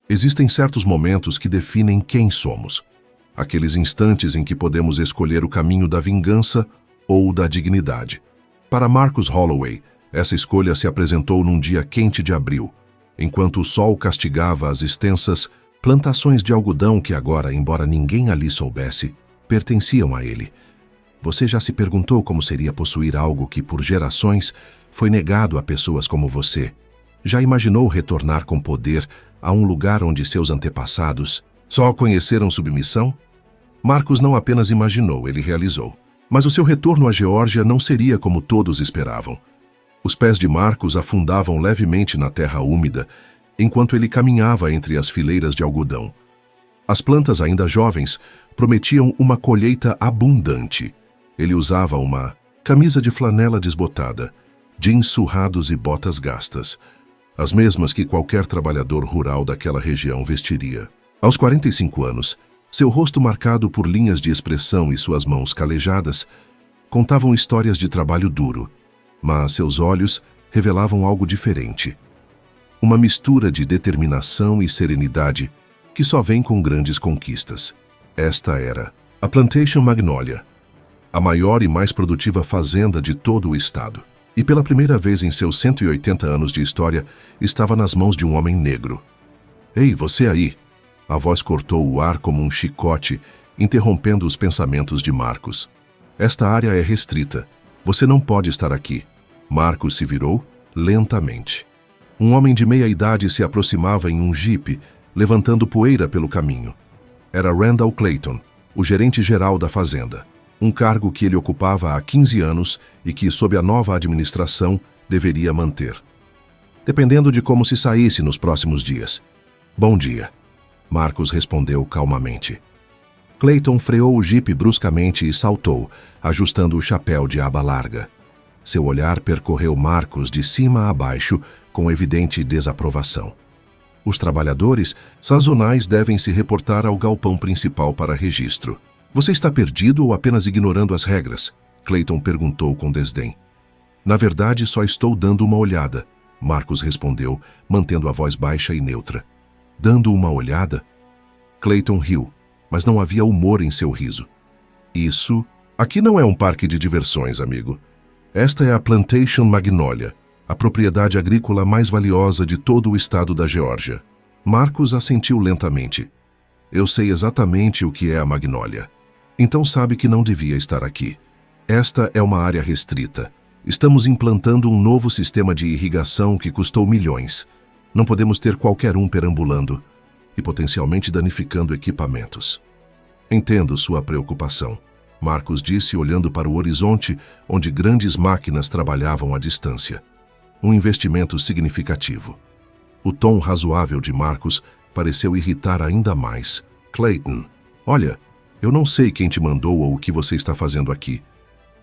Existem certos momentos que definem quem somos. Aqueles instantes em que podemos escolher o caminho da vingança ou da dignidade. Para Marcus Holloway, essa escolha se apresentou num dia quente de abril, enquanto o sol castigava as extensas plantações de algodão que agora, embora ninguém ali soubesse, pertenciam a ele. Você já se perguntou como seria possuir algo que, por gerações, foi negado a pessoas como você? Já imaginou retornar com poder a um lugar onde seus antepassados só conheceram submissão? Marcus não apenas imaginou, ele realizou. Mas o seu retorno à Geórgia não seria como todos esperavam. Os pés de Marcus afundavam levemente na terra úmida, enquanto ele caminhava entre as fileiras de algodão. As plantas ainda jovens prometiam uma colheita abundante. Ele usava uma camisa de flanela desbotada, jeans surrados e botas gastas, as mesmas que qualquer trabalhador rural daquela região vestiria. Aos 45 anos, seu rosto marcado por linhas de expressão e suas mãos calejadas contavam histórias de trabalho duro, mas seus olhos revelavam algo diferente. Uma mistura de determinação e serenidade que só vem com grandes conquistas. Esta era a Plantation Magnolia, a maior e mais produtiva fazenda de todo o estado. E pela primeira vez em seus 180 anos de história, estava nas mãos de um homem negro. "Ei, você aí!" A voz cortou o ar como um chicote, interrompendo os pensamentos de Marcus. "Esta área é restrita. Você não pode estar aqui." Marcus se virou lentamente. Um homem de meia idade se aproximava em um jipe, levantando poeira pelo caminho. Era Randall Clayton, o gerente-geral da fazenda. Um cargo que ele ocupava há 15 anos e que, sob a nova administração, deveria manter. Dependendo de como se saísse nos próximos dias. "Bom dia," Marcus respondeu calmamente. Clayton freou o jipe bruscamente e saltou, ajustando o chapéu de aba larga. Seu olhar percorreu Marcus de cima a baixo, com evidente desaprovação. "Os trabalhadores sazonais devem se reportar ao galpão principal para registro. Você está perdido ou apenas ignorando as regras?" Clayton perguntou com desdém. "Na verdade, só estou dando uma olhada," Marcus respondeu, mantendo a voz baixa e neutra. "Dando uma olhada?" Clayton riu, mas não havia humor em seu riso. "Isso... Aqui não é um parque de diversões, amigo. Esta é a Plantation Magnolia, a propriedade agrícola mais valiosa de todo o estado da Geórgia." Marcus assentiu lentamente. "Eu sei exatamente o que é a Magnolia. Então sabe que não devia estar aqui. Esta é uma área restrita. Estamos implantando um novo sistema de irrigação que custou milhões. Não podemos ter qualquer um perambulando e potencialmente danificando equipamentos." "Entendo sua preocupação," Marcus disse olhando para o horizonte onde grandes máquinas trabalhavam à distância. Um investimento significativo. O tom razoável de Marcus pareceu irritar ainda mais. "Clayton, olha, eu não sei quem te mandou ou o que você está fazendo aqui,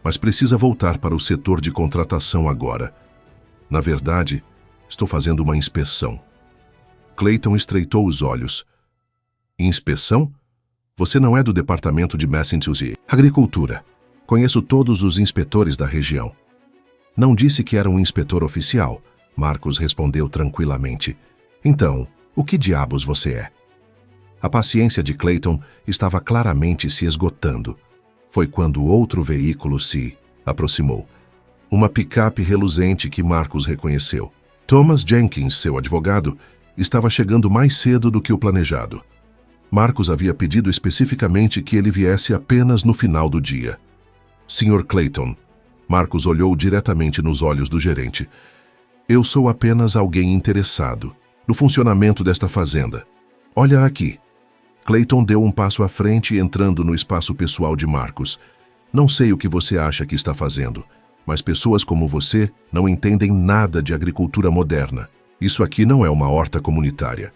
mas precisa voltar para o setor de contratação agora. Na verdade, estou fazendo uma inspeção." Clayton estreitou os olhos. "Inspeção? Você não é do departamento de Massachusetts Agricultura. Conheço todos os inspetores da região." "Não disse que era um inspetor oficial," Marcus respondeu tranquilamente. "Então, o que diabos você é?" A paciência de Clayton estava claramente se esgotando. Foi quando outro veículo se aproximou. Uma picape reluzente que Marcus reconheceu. Thomas Jenkins, seu advogado, estava chegando mais cedo do que o planejado. Marcus havia pedido especificamente que ele viesse apenas no final do dia. "Sr. Clayton," Marcus olhou diretamente nos olhos do gerente. "Eu sou apenas alguém interessado no funcionamento desta fazenda. Olha aqui." Clayton deu um passo à frente, entrando no espaço pessoal de Marcus. "Não sei o que você acha que está fazendo, mas pessoas como você não entendem nada de agricultura moderna. Isso aqui não é uma horta comunitária.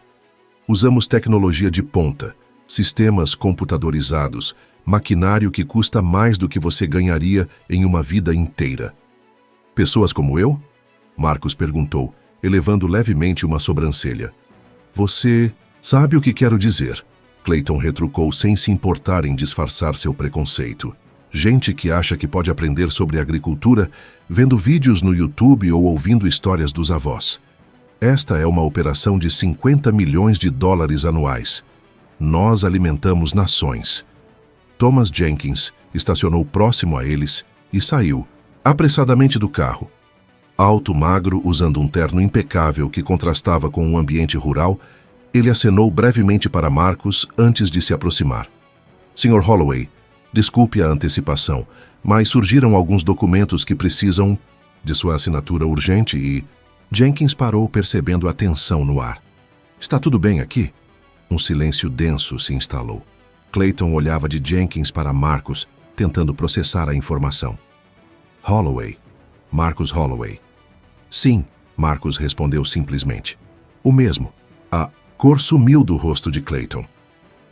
Usamos tecnologia de ponta, sistemas computadorizados, maquinário que custa mais do que você ganharia em uma vida inteira." "Pessoas como eu?" Marcus perguntou, elevando levemente uma sobrancelha. "Você sabe o que quero dizer?" Clayton retrucou sem se importar em disfarçar seu preconceito. "Gente que acha que pode aprender sobre agricultura vendo vídeos no YouTube ou ouvindo histórias dos avós. Esta é uma operação de 50 milhões de dólares anuais. Nós alimentamos nações. Thomas Jenkins estacionou próximo a eles e saiu, apressadamente do carro. Alto, magro, usando um terno impecável que contrastava com um ambiente rural, ele acenou brevemente para Marcus antes de se aproximar. Sr. Holloway, desculpe a antecipação, mas surgiram alguns documentos que precisam de sua assinatura urgente e... Jenkins parou percebendo a tensão no ar. Está tudo bem aqui? Um silêncio denso se instalou. Clayton olhava de Jenkins para Marcus, tentando processar a informação. Holloway. Marcus Holloway. Sim, Marcus respondeu simplesmente. O mesmo. A cor sumiu do rosto de Clayton.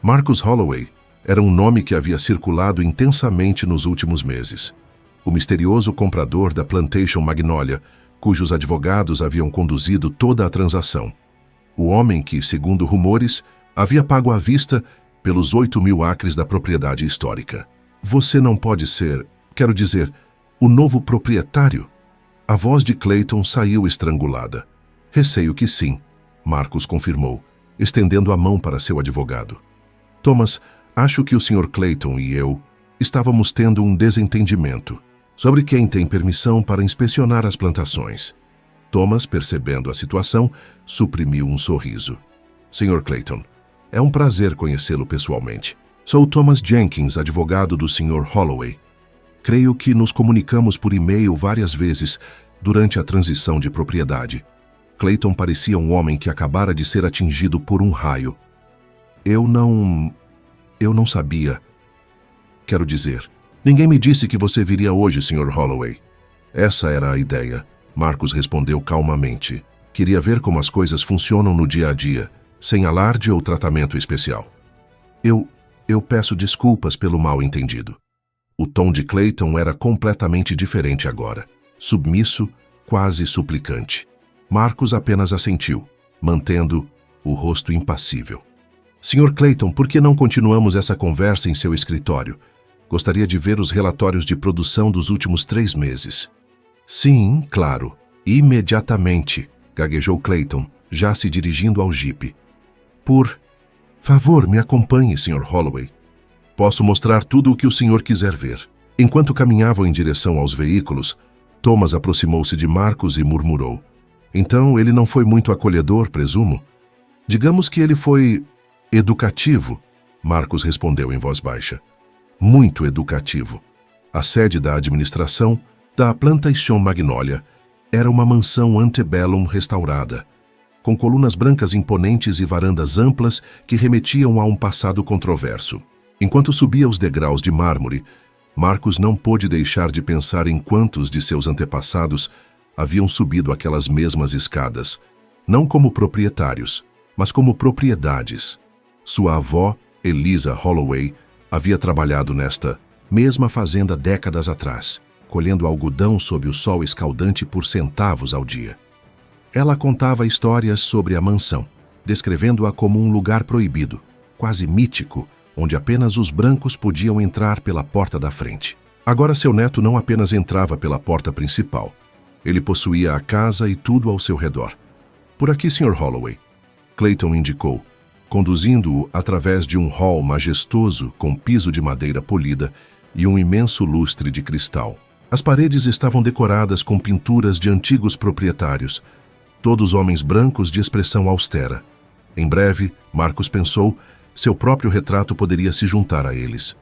Marcus Holloway era um nome que havia circulado intensamente nos últimos meses. O misterioso comprador da Plantation Magnolia, cujos advogados haviam conduzido toda a transação. O homem que, segundo rumores, havia pago à vista pelos 8.000 acres da propriedade histórica. Você não pode ser, quero dizer, o novo proprietário? A voz de Clayton saiu estrangulada. Receio que sim, Marcus confirmou, estendendo a mão para seu advogado. Thomas, acho que o Sr. Clayton e eu estávamos tendo um desentendimento sobre quem tem permissão para inspecionar as plantações. Thomas, percebendo a situação, suprimiu um sorriso. Sr. Clayton, é um prazer conhecê-lo pessoalmente. Sou Thomas Jenkins, advogado do Sr. Holloway. Creio que nos comunicamos por e-mail várias vezes durante a transição de propriedade. Clayton parecia um homem que acabara de ser atingido por um raio. Eu não sabia. Quero dizer, ninguém me disse que você viria hoje, Sr. Holloway. Essa era a ideia, Marcus respondeu calmamente. Queria ver como as coisas funcionam no dia a dia, sem alarde ou tratamento especial. Eu peço desculpas pelo mal-entendido. O tom de Clayton era completamente diferente agora. Submisso, quase suplicante. Marcus apenas assentiu, mantendo o rosto impassível. Sr. Clayton, por que não continuamos essa conversa em seu escritório? Gostaria de ver os relatórios de produção dos últimos 3 meses. Sim, claro. Imediatamente, gaguejou Clayton, já se dirigindo ao jipe. Por favor, me acompanhe, Sr. Holloway. Posso mostrar tudo o que o senhor quiser ver. Enquanto caminhavam em direção aos veículos, Thomas aproximou-se de Marcus e murmurou. Então, ele não foi muito acolhedor, presumo? Digamos que ele foi educativo, Marcus respondeu em voz baixa. Muito educativo. A sede da administração da Plantation Magnolia era uma mansão antebellum restaurada, com colunas brancas imponentes e varandas amplas que remetiam a um passado controverso. Enquanto subia os degraus de mármore, Marcus não pôde deixar de pensar em quantos de seus antepassados haviam subido aquelas mesmas escadas, não como proprietários, mas como propriedades. Sua avó, Eliza Holloway, havia trabalhado nesta mesma fazenda décadas atrás, colhendo algodão sob o sol escaldante por centavos ao dia. Ela contava histórias sobre a mansão, descrevendo-a como um lugar proibido, quase mítico, onde apenas os brancos podiam entrar pela porta da frente. Agora seu neto não apenas entrava pela porta principal. Ele possuía a casa e tudo ao seu redor. Por aqui, Sr. Holloway, Clayton indicou, conduzindo-o através de um hall majestoso com piso de madeira polida e um imenso lustre de cristal. As paredes estavam decoradas com pinturas de antigos proprietários, todos homens brancos de expressão austera. Em breve, Marcus pensou, seu próprio retrato poderia se juntar a eles.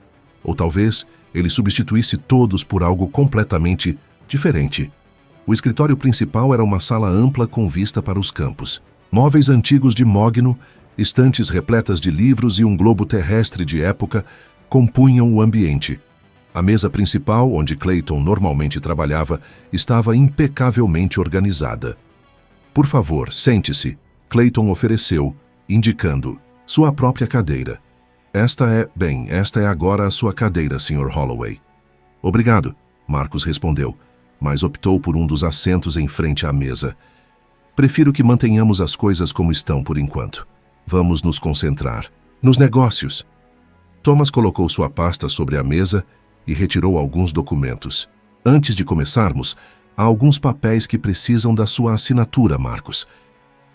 Ou talvez ele substituísse todos por algo completamente diferente. O escritório principal era uma sala ampla com vista para os campos. Móveis antigos de mogno, estantes repletas de livros e um globo terrestre de época compunham o ambiente. A mesa principal, onde Clayton normalmente trabalhava, estava impecavelmente organizada. Por favor, sente-se, Clayton ofereceu, indicando sua própria cadeira. Esta é agora a sua cadeira, Sr. Holloway. Obrigado, Marcus respondeu, mas optou por um dos assentos em frente à mesa. Prefiro que mantenhamos as coisas como estão por enquanto. Vamos nos concentrar nos negócios. Thomas colocou sua pasta sobre a mesa e retirou alguns documentos. Antes de começarmos, há alguns papéis que precisam da sua assinatura, Marcus.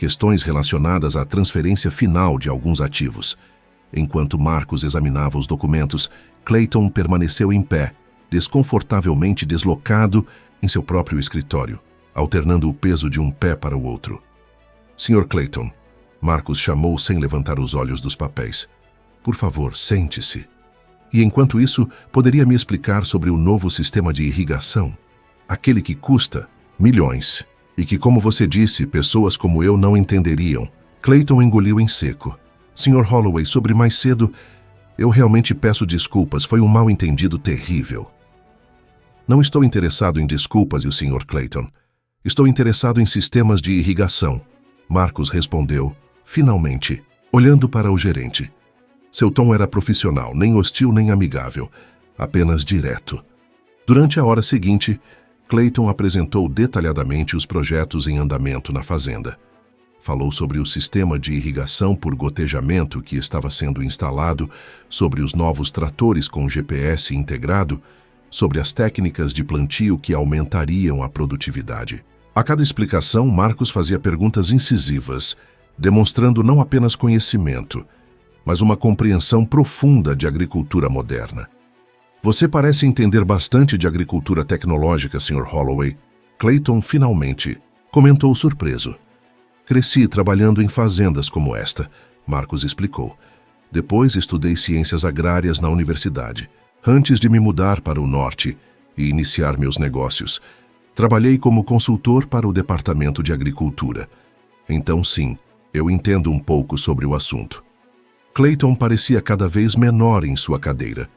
questões relacionadas à transferência final de alguns ativos. Enquanto Marcus examinava os documentos, Clayton permaneceu em pé, desconfortavelmente deslocado em seu próprio escritório, alternando o peso de um pé para o outro. Sr. Clayton, Marcus chamou sem levantar os olhos dos papéis. Por favor, sente-se. E enquanto isso, poderia me explicar sobre o novo sistema de irrigação? Aquele que custa milhões e que, como você disse, pessoas como eu não entenderiam. Clayton engoliu em seco. Sr. Holloway, sobre mais cedo, eu realmente peço desculpas, foi um mal-entendido terrível. Não estou interessado em desculpas, e o Sr. Clayton. Estou interessado em sistemas de irrigação. Marcus respondeu, finalmente, olhando para o gerente. Seu tom era profissional, nem hostil nem amigável, apenas direto. Durante a hora seguinte, Clayton apresentou detalhadamente os projetos em andamento na fazenda. Falou sobre o sistema de irrigação por gotejamento que estava sendo instalado, sobre os novos tratores com GPS integrado, sobre as técnicas de plantio que aumentariam a produtividade. A cada explicação, Marcus fazia perguntas incisivas, demonstrando não apenas conhecimento, mas uma compreensão profunda de agricultura moderna. Você parece entender bastante de agricultura tecnológica, Sr. Holloway. Clayton finalmente comentou surpreso. Cresci trabalhando em fazendas como esta, Marcus explicou. Depois estudei ciências agrárias na universidade. Antes de me mudar para o norte e iniciar meus negócios, trabalhei como consultor para o Departamento de Agricultura. Então, sim, eu entendo um pouco sobre o assunto. Clayton parecia cada vez menor em sua cadeira.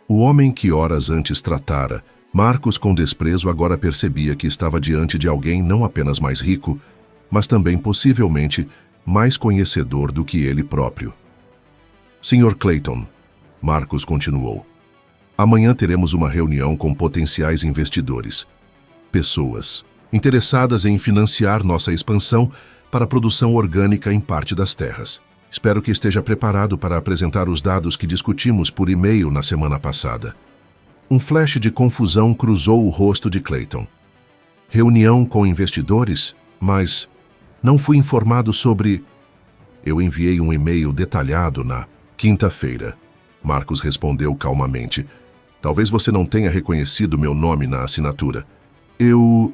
O homem que horas antes tratara, Marcus com desprezo agora percebia que estava diante de alguém não apenas mais rico, mas também possivelmente mais conhecedor do que ele próprio. Sr. Clayton, Marcus continuou, amanhã teremos uma reunião com potenciais investidores. Pessoas interessadas em financiar nossa expansão para a produção orgânica em parte das terras. Espero que esteja preparado para apresentar os dados que discutimos por e-mail na semana passada. Um flash de confusão cruzou o rosto de Clayton. Reunião com investidores? Mas não fui informado sobre... Eu enviei um e-mail detalhado na quinta-feira. Marcus respondeu calmamente. Talvez você não tenha reconhecido meu nome na assinatura. Eu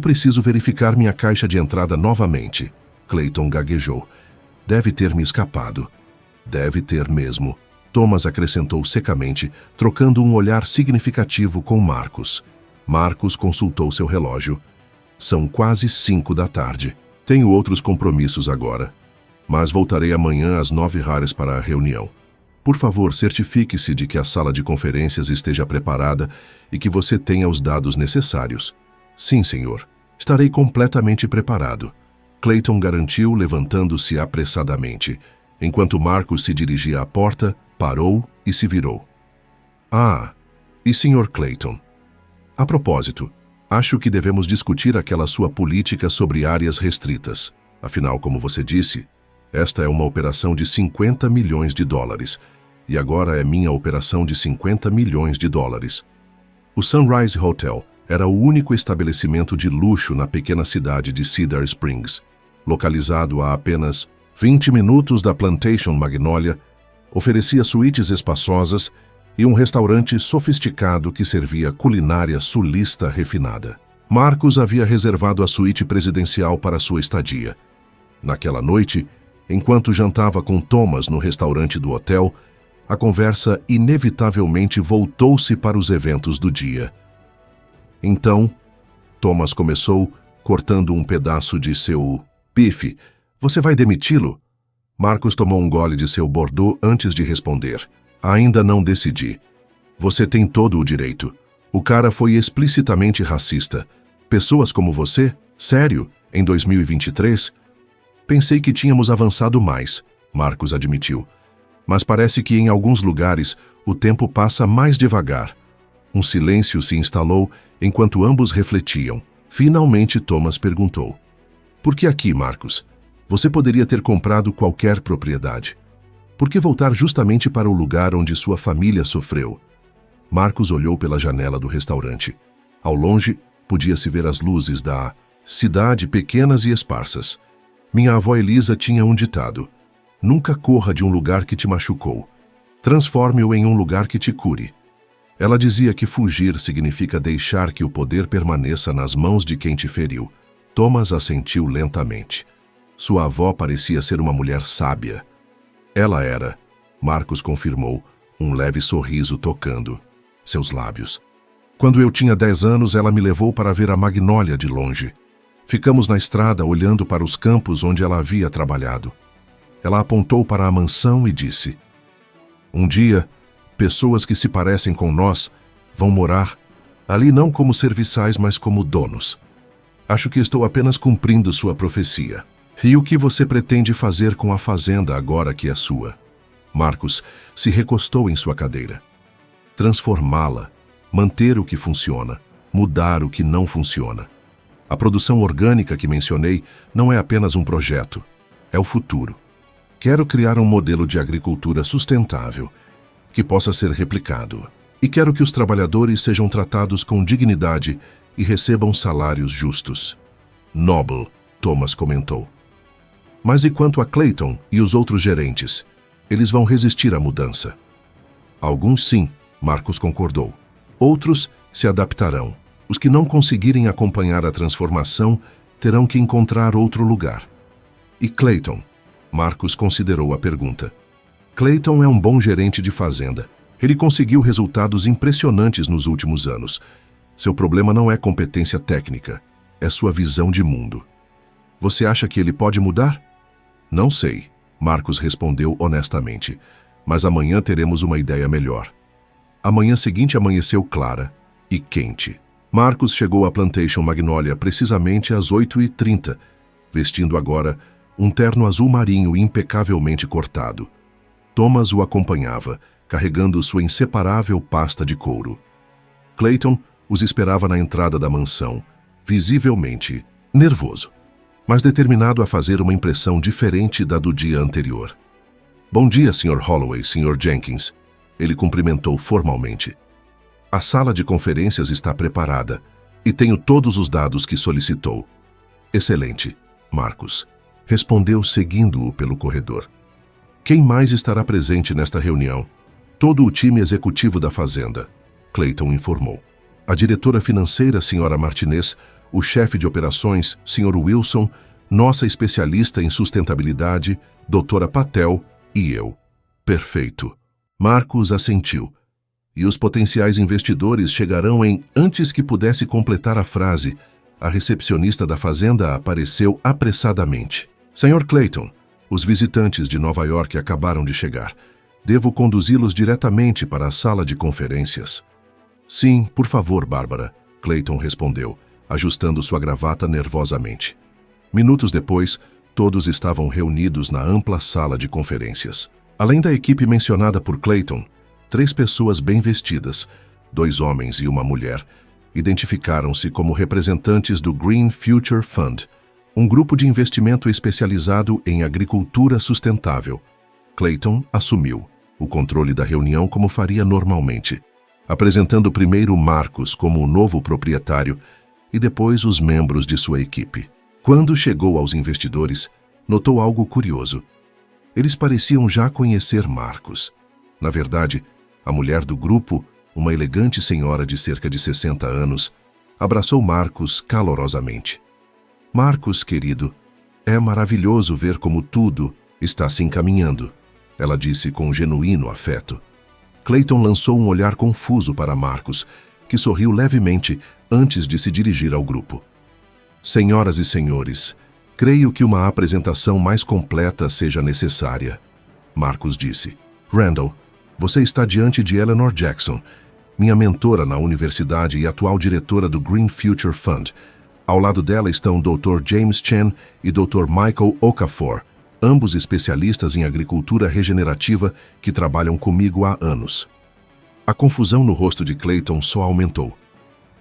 preciso verificar minha caixa de entrada novamente. Clayton gaguejou. Deve ter me escapado. Deve ter mesmo. Thomas acrescentou secamente, trocando um olhar significativo com Marcus. Marcus consultou seu relógio. São quase 5 da tarde. Tenho outros compromissos agora, mas voltarei amanhã às 9h para a reunião. Por favor, certifique-se de que a sala de conferências esteja preparada e que você tenha os dados necessários. Sim, senhor. Estarei completamente preparado. Clayton garantiu, levantando-se apressadamente. Enquanto Marcus se dirigia à porta, parou e se virou. Ah, e Sr. Clayton? A propósito, acho que devemos discutir aquela sua política sobre áreas restritas. Afinal, como você disse, esta é uma operação de 50 milhões de dólares. E agora é minha operação de 50 milhões de dólares. O Sunrise Hotel era o único estabelecimento de luxo na pequena cidade de Cedar Springs. Localizado a apenas 20 minutos da Plantation Magnolia, oferecia suítes espaçosas e um restaurante sofisticado que servia culinária sulista refinada. Marcus havia reservado a suíte presidencial para sua estadia. Naquela noite, enquanto jantava com Thomas no restaurante do hotel, a conversa inevitavelmente voltou-se para os eventos do dia. Então, Thomas começou, cortando um pedaço de seu bife. Você vai demiti-lo? Marcus tomou um gole de seu Bordeaux antes de responder. Ainda não decidi. Você tem todo o direito. O cara foi explicitamente racista. Pessoas como você? Sério? Em 2023? Pensei que tínhamos avançado mais, Marcus admitiu. Mas parece que em alguns lugares o tempo passa mais devagar. Um silêncio se instalou enquanto ambos refletiam. Finalmente Thomas perguntou. Por que aqui, Marcus? Você poderia ter comprado qualquer propriedade. Por que voltar justamente para o lugar onde sua família sofreu? Marcus olhou pela janela do restaurante. Ao longe, podia-se ver as luzes da cidade pequenas e esparsas. Minha avó Elisa tinha um ditado: nunca corra de um lugar que te machucou. Transforme-o em um lugar que te cure. Ela dizia que fugir significa deixar que o poder permaneça nas mãos de quem te feriu. Thomas assentiu lentamente. Sua avó parecia ser uma mulher sábia. Ela era, Marcos confirmou, um leve sorriso tocando seus lábios. Quando eu tinha 10 anos, ela me levou para ver a magnólia de longe. Ficamos na estrada olhando para os campos onde ela havia trabalhado. Ela apontou para a mansão e disse: um dia, pessoas que se parecem com nós vão morar ali não como serviçais, mas como donos. Acho que estou apenas cumprindo sua profecia. E o que você pretende fazer com a fazenda agora que é sua? Marcos se recostou em sua cadeira. Transformá-la, manter o que funciona, mudar o que não funciona. A produção orgânica que mencionei não é apenas um projeto, é o futuro. Quero criar um modelo de agricultura sustentável que possa ser replicado. E quero que os trabalhadores sejam tratados com dignidade e recebam salários justos. Noble, Thomas comentou. Mas e quanto a Clayton e os outros gerentes? Eles vão resistir à mudança. Alguns sim, Marcos concordou. Outros se adaptarão. Os que não conseguirem acompanhar a transformação terão que encontrar outro lugar. E Clayton? Marcos considerou a pergunta. Clayton é um bom gerente de fazenda. Ele conseguiu resultados impressionantes nos últimos anos. Seu problema não é competência técnica, é sua visão de mundo. Você acha que ele pode mudar? Não sei, Marcos respondeu honestamente, mas amanhã teremos uma ideia melhor. A manhã seguinte amanheceu clara e quente. Marcos chegou à Plantation Magnolia precisamente às 8h30, vestindo agora um terno azul marinho impecavelmente cortado. Thomas o acompanhava, carregando sua inseparável pasta de couro. Clayton os esperava na entrada da mansão, visivelmente nervoso, mas determinado a fazer uma impressão diferente da do dia anterior. Bom dia, Sr. Holloway, Sr. Jenkins. Ele cumprimentou formalmente. A sala de conferências está preparada e tenho todos os dados que solicitou. Excelente, Marcos. Respondeu seguindo-o pelo corredor. Quem mais estará presente nesta reunião? Todo o time executivo da fazenda, Clayton informou. A diretora financeira, Sra. Martinez, o chefe de operações, Sr. Wilson, nossa especialista em sustentabilidade, Dra. Patel e eu. Perfeito. Marcos assentiu. E os potenciais investidores chegarão Antes que pudesse completar a frase, a recepcionista da fazenda apareceu apressadamente. Sr. Clayton, os visitantes de Nova York acabaram de chegar. Devo conduzi-los diretamente para a sala de conferências. Sim, por favor, Bárbara, Clayton respondeu, ajustando sua gravata nervosamente. Minutos depois, todos estavam reunidos na ampla sala de conferências. Além da equipe mencionada por Clayton, 3 pessoas bem vestidas, 2 homens e uma mulher, identificaram-se como representantes do Green Future Fund, um grupo de investimento especializado em agricultura sustentável. Clayton assumiu o controle da reunião como faria normalmente, apresentando primeiro Marcos como o novo proprietário e depois os membros de sua equipe. Quando chegou aos investidores, notou algo curioso. Eles pareciam já conhecer Marcos. Na verdade, a mulher do grupo, uma elegante senhora de cerca de 60 anos, abraçou Marcos calorosamente. Marcos, querido, é maravilhoso ver como tudo está se encaminhando, ela disse com genuíno afeto. Clayton lançou um olhar confuso para Marcos, que sorriu levemente antes de se dirigir ao grupo. Senhoras e senhores, creio que uma apresentação mais completa seja necessária, Marcos disse. Randall, você está diante de Eleanor Jackson, minha mentora na universidade e atual diretora do Green Future Fund. Ao lado dela estão Dr. James Chen e Dr. Michael Okafor, ambos especialistas em agricultura regenerativa que trabalham comigo há anos. A confusão no rosto de Clayton só aumentou.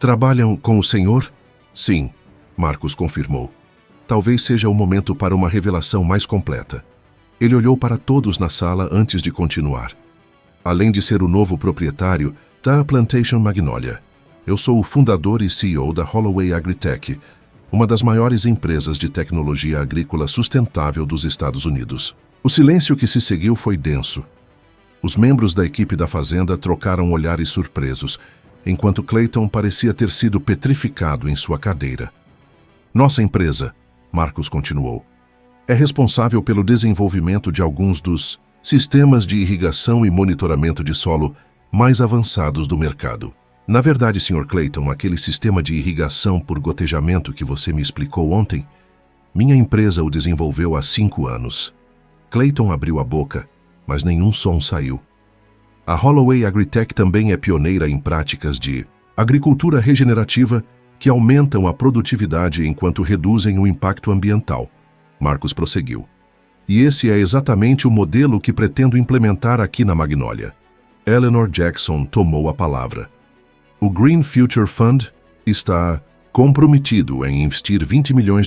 Trabalham com o senhor? Sim, Marcos confirmou. Talvez seja o momento para uma revelação mais completa. Ele olhou para todos na sala antes de continuar. Além de ser o novo proprietário da Plantation Magnolia, eu sou o fundador e CEO da Holloway Agritech, uma das maiores empresas de tecnologia agrícola sustentável dos Estados Unidos. O silêncio que se seguiu foi denso. Os membros da equipe da fazenda trocaram olhares surpresos, enquanto Clayton parecia ter sido petrificado em sua cadeira. Nossa empresa, Marcus continuou, é responsável pelo desenvolvimento de alguns dos sistemas de irrigação e monitoramento de solo mais avançados do mercado. Na verdade, Sr. Clayton, aquele sistema de irrigação por gotejamento que você me explicou ontem, minha empresa o desenvolveu há 5 anos. Clayton abriu a boca, mas nenhum som saiu. A Holloway Agritech também é pioneira em práticas de agricultura regenerativa que aumentam a produtividade enquanto reduzem o impacto ambiental. Marcus prosseguiu. E esse é exatamente o modelo que pretendo implementar aqui na Magnolia. Eleanor Jackson tomou a palavra. O Green Future Fund está comprometido em investir $20 milhões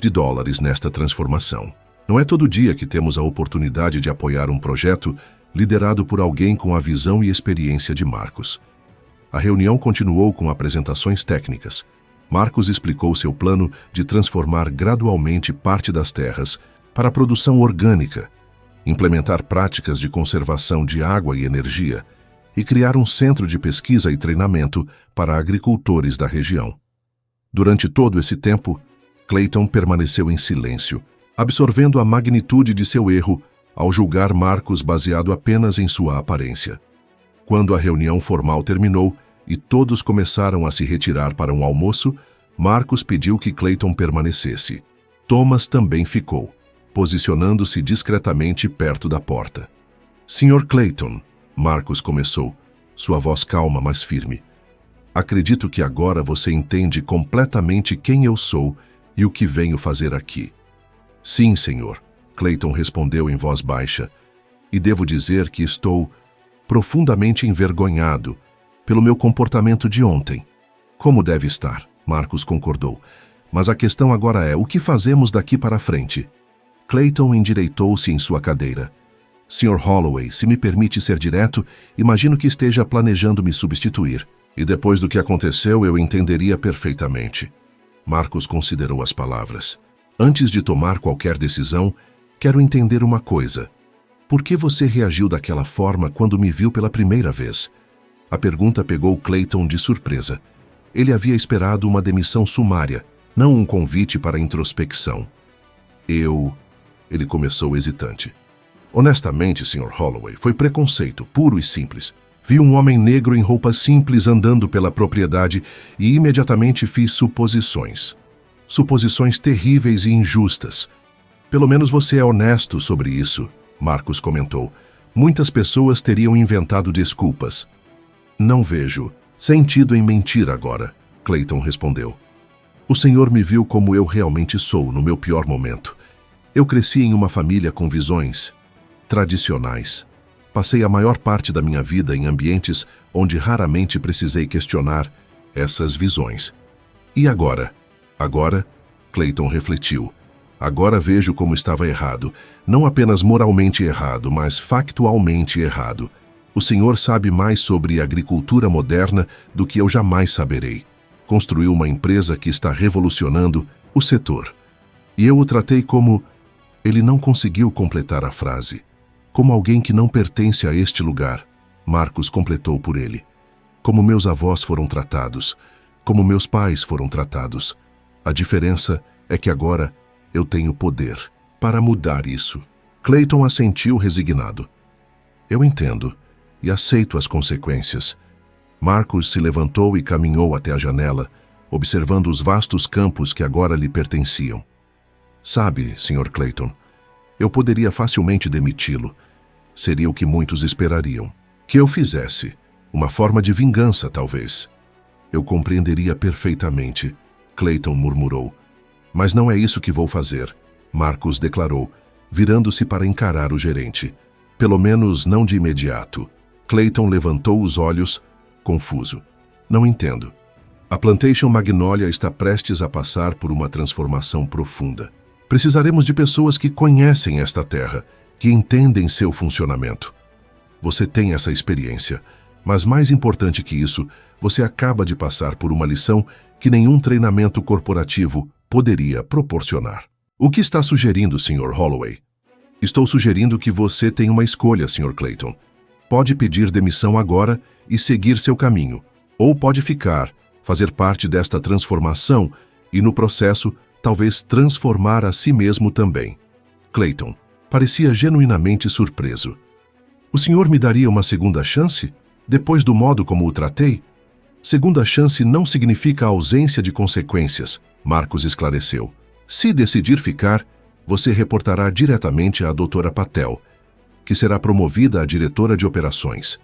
nesta transformação. Não é todo dia que temos a oportunidade de apoiar um projeto liderado por alguém com a visão e experiência de Marcus. A reunião continuou com apresentações técnicas. Marcus explicou seu plano de transformar gradualmente parte das terras para a produção orgânica, implementar práticas de conservação de água e energia e criar um centro de pesquisa e treinamento para agricultores da região. Durante todo esse tempo, Clayton permaneceu em silêncio, absorvendo a magnitude de seu erro ao julgar Marcus baseado apenas em sua aparência. Quando a reunião formal terminou e todos começaram a se retirar para um almoço, Marcus pediu que Clayton permanecesse. Thomas também ficou, posicionando-se discretamente perto da porta. Sr. Clayton, Marcus começou, sua voz calma, mas firme. Acredito que agora você entende completamente quem eu sou e o que venho fazer aqui. Sim, senhor, Clayton respondeu em voz baixa, e devo dizer que estou profundamente envergonhado pelo meu comportamento de ontem. Como deve estar, Marcus concordou. Mas a questão agora é, o que fazemos daqui para frente? Clayton endireitou-se em sua cadeira. Sr. Holloway, se me permite ser direto, imagino que esteja planejando me substituir. E depois do que aconteceu, eu entenderia perfeitamente. Marcus considerou as palavras. Antes de tomar qualquer decisão, quero entender uma coisa. Por que você reagiu daquela forma quando me viu pela primeira vez? A pergunta pegou Clayton de surpresa. Ele havia esperado uma demissão sumária, não um convite para introspecção. Ele começou hesitante. Honestamente, Sr. Holloway, foi preconceito, puro e simples. Vi um homem negro em roupas simples andando pela propriedade e imediatamente fiz suposições. Suposições terríveis e injustas. Pelo menos você é honesto sobre isso, Marcus comentou. Muitas pessoas teriam inventado desculpas. Não vejo sentido em mentir agora, Clayton respondeu. O senhor me viu como eu realmente sou no meu pior momento. Eu cresci em uma família com visões tradicionais. Passei a maior parte da minha vida em ambientes onde raramente precisei questionar essas visões. E agora? Agora, Clayton refletiu. Agora vejo como estava errado. Não apenas moralmente errado, mas factualmente errado. O senhor sabe mais sobre agricultura moderna do que eu jamais saberei. Construiu uma empresa que está revolucionando o setor. E eu o tratei como... Ele não conseguiu completar a frase. Como alguém que não pertence a este lugar, Marcus completou por ele. Como meus avós foram tratados, como meus pais foram tratados. A diferença é que agora eu tenho poder para mudar isso. Clayton assentiu resignado. Eu entendo e aceito as consequências. Marcus se levantou e caminhou até a janela, observando os vastos campos que agora lhe pertenciam. Sabe, Sr. Clayton, eu poderia facilmente demiti-lo. Seria o que muitos esperariam. Que eu fizesse. Uma forma de vingança, talvez. Eu compreenderia perfeitamente, Clayton murmurou. Mas não é isso que vou fazer, Marcus declarou, virando-se para encarar o gerente. Pelo menos não de imediato. Clayton levantou os olhos, confuso. Não entendo. A Plantation Magnolia está prestes a passar por uma transformação profunda. Precisaremos de pessoas que conhecem esta terra, que entendem seu funcionamento. Você tem essa experiência, mas mais importante que isso, você acaba de passar por uma lição que nenhum treinamento corporativo poderia proporcionar. O que está sugerindo, Sr. Holloway? Estou sugerindo que você tem uma escolha, Sr. Clayton. Pode pedir demissão agora e seguir seu caminho, ou pode ficar, fazer parte desta transformação e, no processo, talvez transformar a si mesmo também. Clayton parecia genuinamente surpreso. O senhor me daria uma segunda chance? Depois do modo como o tratei? Segunda chance não significa ausência de consequências, Marcos esclareceu. Se decidir ficar, você reportará diretamente à doutora Patel, que será promovida a diretora de operações.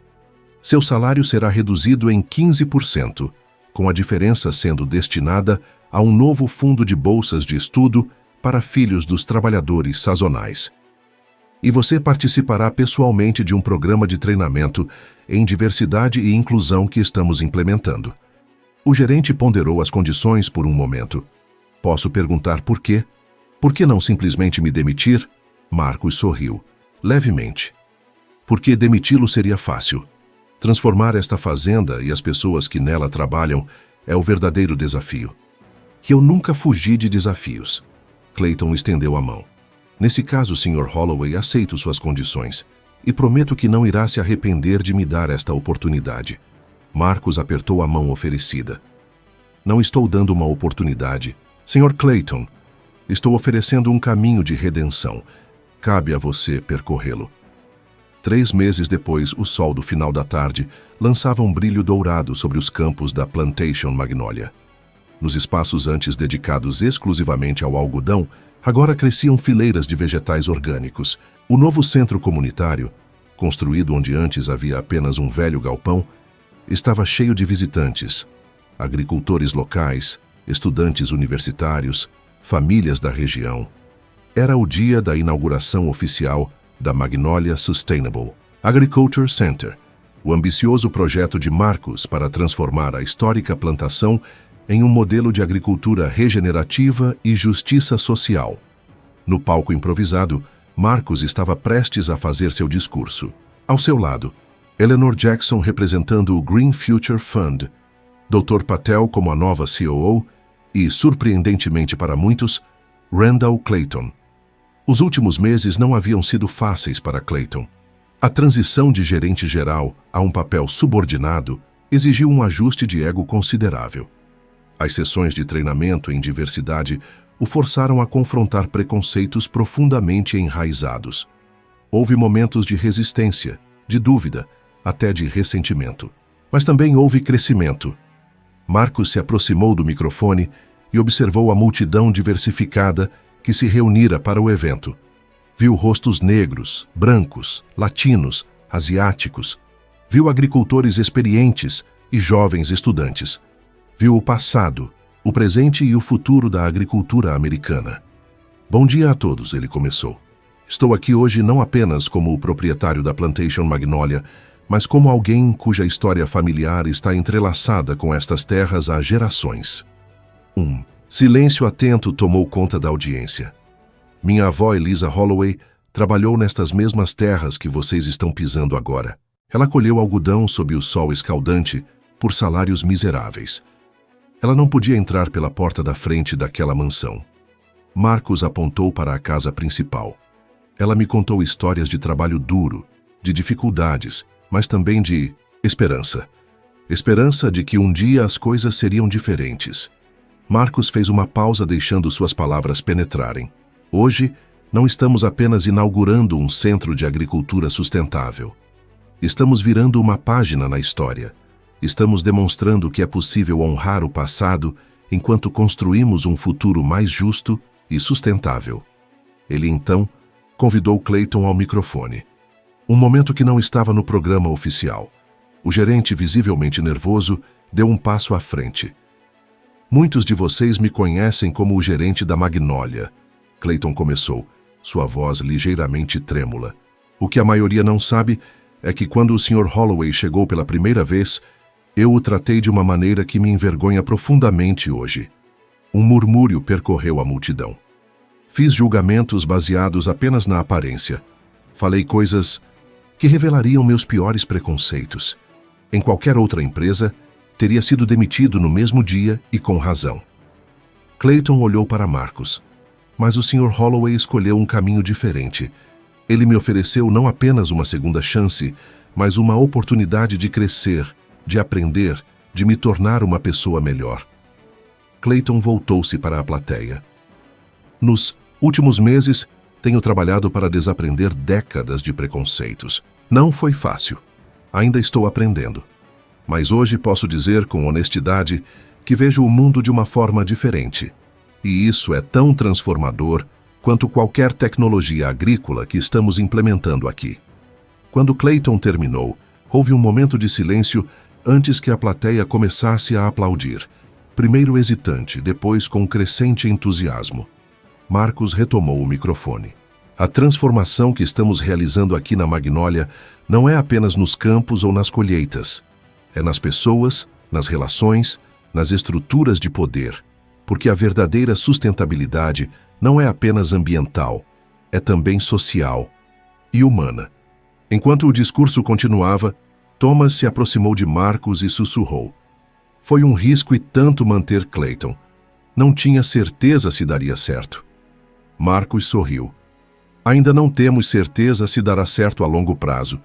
Seu salário será reduzido em 15%, com a diferença sendo destinada a um novo fundo de bolsas de estudo para filhos dos trabalhadores sazonais. E você participará pessoalmente de um programa de treinamento em diversidade e inclusão que estamos implementando. O gerente ponderou as condições por um momento. Posso perguntar por quê? Por que não simplesmente me demitir? Marcos sorriu, levemente. Porque demiti-lo seria fácil. Transformar esta fazenda e as pessoas que nela trabalham é o verdadeiro desafio. E eu nunca fugi de desafios. Clayton estendeu a mão. Nesse caso, Sr. Holloway, aceito suas condições e prometo que não irá se arrepender de me dar esta oportunidade. Marcos apertou a mão oferecida. Não estou dando uma oportunidade. Sr. Clayton, estou oferecendo um caminho de redenção. Cabe a você percorrê-lo. 3 meses depois, o sol do final da tarde lançava um brilho dourado sobre os campos da Plantation Magnolia. Nos espaços antes dedicados exclusivamente ao algodão, agora cresciam fileiras de vegetais orgânicos. O novo centro comunitário, construído onde antes havia apenas um velho galpão, estava cheio de visitantes, agricultores locais, estudantes universitários, famílias da região. Era o dia da inauguração oficial da Magnolia Sustainable Agriculture Center, o ambicioso projeto de Marcos para transformar a histórica plantação em um modelo de agricultura regenerativa e justiça social. No palco improvisado, Marcos estava prestes a fazer seu discurso. Ao seu lado, Eleanor Jackson representando o Green Future Fund, Dr. Patel como a nova COO e, surpreendentemente para muitos, Randall Clayton. Os últimos meses não haviam sido fáceis para Clayton. A transição de gerente geral a um papel subordinado exigiu um ajuste de ego considerável. As sessões de treinamento em diversidade o forçaram a confrontar preconceitos profundamente enraizados. Houve momentos de resistência, de dúvida, até de ressentimento. Mas também houve crescimento. Marcos se aproximou do microfone e observou a multidão diversificada que se reunira para o evento. Viu rostos negros, brancos, latinos, asiáticos. Viu agricultores experientes e jovens estudantes. Viu o passado, o presente e o futuro da agricultura americana. Bom dia a todos, ele começou. Estou aqui hoje não apenas como o proprietário da Plantation Magnolia, mas como alguém cuja história familiar está entrelaçada com estas terras há gerações. Silêncio atento tomou conta da audiência. Minha avó Eliza Holloway trabalhou nestas mesmas terras que vocês estão pisando agora. Ela colheu algodão sob o sol escaldante por salários miseráveis. Ela não podia entrar pela porta da frente daquela mansão. Marcos apontou para a casa principal. Ela me contou histórias de trabalho duro, de dificuldades, mas também de esperança. Esperança de que um dia as coisas seriam diferentes. Marcos fez uma pausa deixando suas palavras penetrarem. Hoje, não estamos apenas inaugurando um centro de agricultura sustentável. Estamos virando uma página na história. Estamos demonstrando que é possível honrar o passado enquanto construímos um futuro mais justo e sustentável. Ele então convidou Clayton ao microfone. Um momento que não estava no programa oficial. O gerente, visivelmente nervoso, deu um passo à frente. Muitos de vocês me conhecem como o gerente da Magnolia. Clayton começou, sua voz ligeiramente trêmula. O que a maioria não sabe é que quando o Sr. Holloway chegou pela primeira vez, eu o tratei de uma maneira que me envergonha profundamente hoje. Um murmúrio percorreu a multidão. Fiz julgamentos baseados apenas na aparência. Falei coisas que revelariam meus piores preconceitos. Em qualquer outra empresa, teria sido demitido no mesmo dia e com razão. Clayton olhou para Marcus. Mas o Sr. Holloway escolheu um caminho diferente. Ele me ofereceu não apenas uma segunda chance, mas uma oportunidade de crescer, de aprender, de me tornar uma pessoa melhor. Clayton voltou-se para a plateia. Nos últimos meses, tenho trabalhado para desaprender décadas de preconceitos. Não foi fácil. Ainda estou aprendendo. Mas hoje posso dizer com honestidade que vejo o mundo de uma forma diferente. E isso é tão transformador quanto qualquer tecnologia agrícola que estamos implementando aqui. Quando Clayton terminou, houve um momento de silêncio antes que a plateia começasse a aplaudir. Primeiro hesitante, depois com crescente entusiasmo. Marcus retomou o microfone. A transformação que estamos realizando aqui na Magnólia não é apenas nos campos ou nas colheitas. É nas pessoas, nas relações, nas estruturas de poder. Porque a verdadeira sustentabilidade não é apenas ambiental, é também social e humana. Enquanto o discurso continuava, Thomas se aproximou de Marcus e sussurrou. Foi um risco e tanto manter Clayton. Não tinha certeza se daria certo. Marcus sorriu. Ainda não temos certeza se dará certo a longo prazo.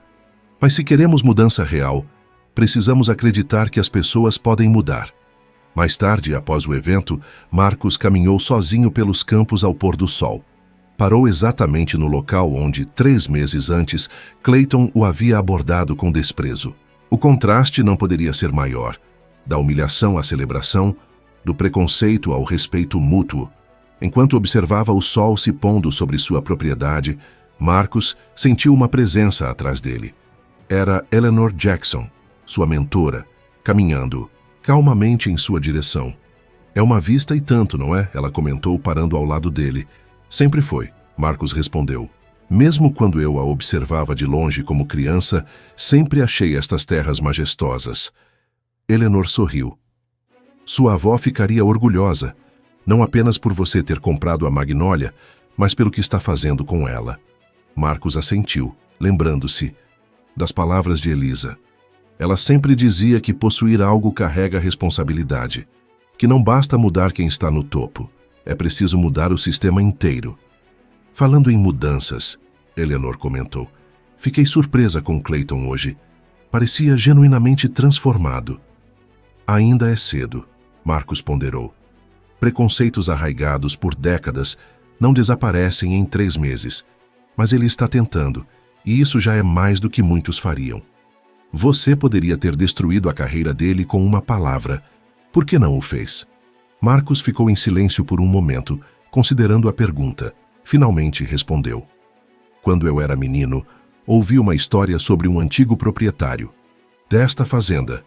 Mas se queremos mudança real, precisamos acreditar que as pessoas podem mudar. Mais tarde, após o evento, Marcus caminhou sozinho pelos campos ao pôr do sol. Parou exatamente no local onde, 3 meses antes, Clayton o havia abordado com desprezo. O contraste não poderia ser maior. Da humilhação à celebração, do preconceito ao respeito mútuo. Enquanto observava o sol se pondo sobre sua propriedade, Marcus sentiu uma presença atrás dele. Era Eleanor Jackson, sua mentora, caminhando calmamente em sua direção. É uma vista e tanto, não é? Ela comentou, parando ao lado dele. Sempre foi, Marcus respondeu. Mesmo quando eu a observava de longe como criança, sempre achei estas terras majestosas. Eleanor sorriu. Sua avó ficaria orgulhosa, não apenas por você ter comprado a Magnólia, mas pelo que está fazendo com ela. Marcus assentiu, lembrando-se das palavras de Elisa. Ela sempre dizia que possuir algo carrega responsabilidade, que não basta mudar quem está no topo, é preciso mudar o sistema inteiro. Falando em mudanças, Eleanor comentou, fiquei surpresa com Clayton hoje. Parecia genuinamente transformado. Ainda é cedo, Marcus ponderou. Preconceitos arraigados por décadas não desaparecem em 3 meses, mas ele está tentando, e isso já é mais do que muitos fariam. Você poderia ter destruído a carreira dele com uma palavra. Por que não o fez? Marcus ficou em silêncio por um momento, considerando a pergunta. Finalmente respondeu. Quando eu era menino, ouvi uma história sobre um antigo proprietário desta fazenda.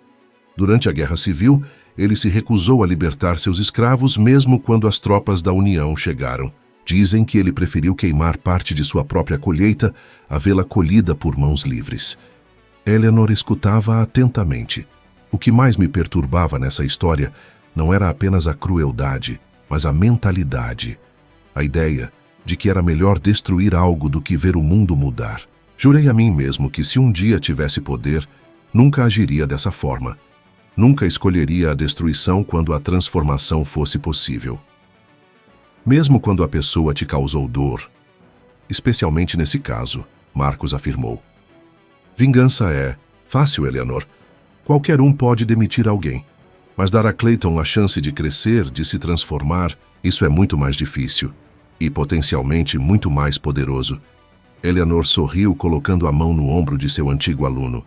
Durante a Guerra Civil, ele se recusou a libertar seus escravos mesmo quando as tropas da União chegaram. Dizem que ele preferiu queimar parte de sua própria colheita a vê-la colhida por mãos livres. Eleanor escutava atentamente. O que mais me perturbava nessa história não era apenas a crueldade, mas a mentalidade. A ideia de que era melhor destruir algo do que ver o mundo mudar. Jurei a mim mesmo que se um dia tivesse poder, nunca agiria dessa forma. Nunca escolheria a destruição quando a transformação fosse possível. Mesmo quando a pessoa te causou dor, especialmente nesse caso, Marcus afirmou. Vingança é fácil, Eleanor. Qualquer um pode demitir alguém. Mas dar a Clayton a chance de crescer, de se transformar, isso é muito mais difícil. E potencialmente muito mais poderoso. Eleanor sorriu, colocando a mão no ombro de seu antigo aluno.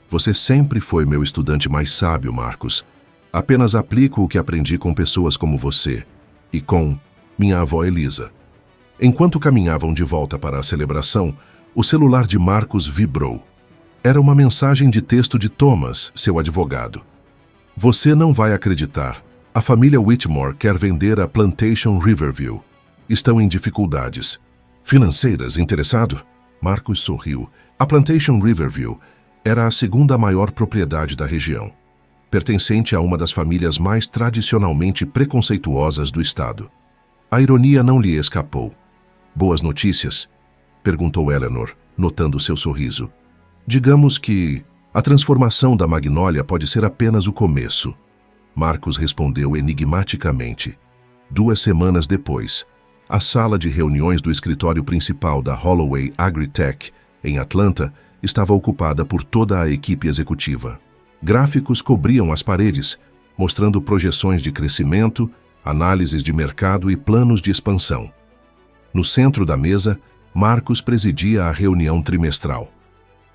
Você sempre foi meu estudante mais sábio, Marcus. Apenas aplico o que aprendi com pessoas como você e com minha avó Elisa. Enquanto caminhavam de volta para a celebração, o celular de Marcus vibrou. Era uma mensagem de texto de Thomas, seu advogado. Você não vai acreditar. A família Whitmore quer vender a Plantation Riverview. Estão em dificuldades financeiras. Interessado? Marcus sorriu. A Plantation Riverview era a segunda maior propriedade da região, pertencente a uma das famílias mais tradicionalmente preconceituosas do estado. A ironia não lhe escapou. Boas notícias? Perguntou Eleanor, notando seu sorriso. Digamos que a transformação da Magnólia pode ser apenas o começo. Marcus respondeu enigmaticamente. 2 semanas depois, a sala de reuniões do escritório principal da Holloway Agritech, em Atlanta, estava ocupada por toda a equipe executiva. Gráficos cobriam as paredes, mostrando projeções de crescimento, análises de mercado e planos de expansão. No centro da mesa, Marcos presidia a reunião trimestral.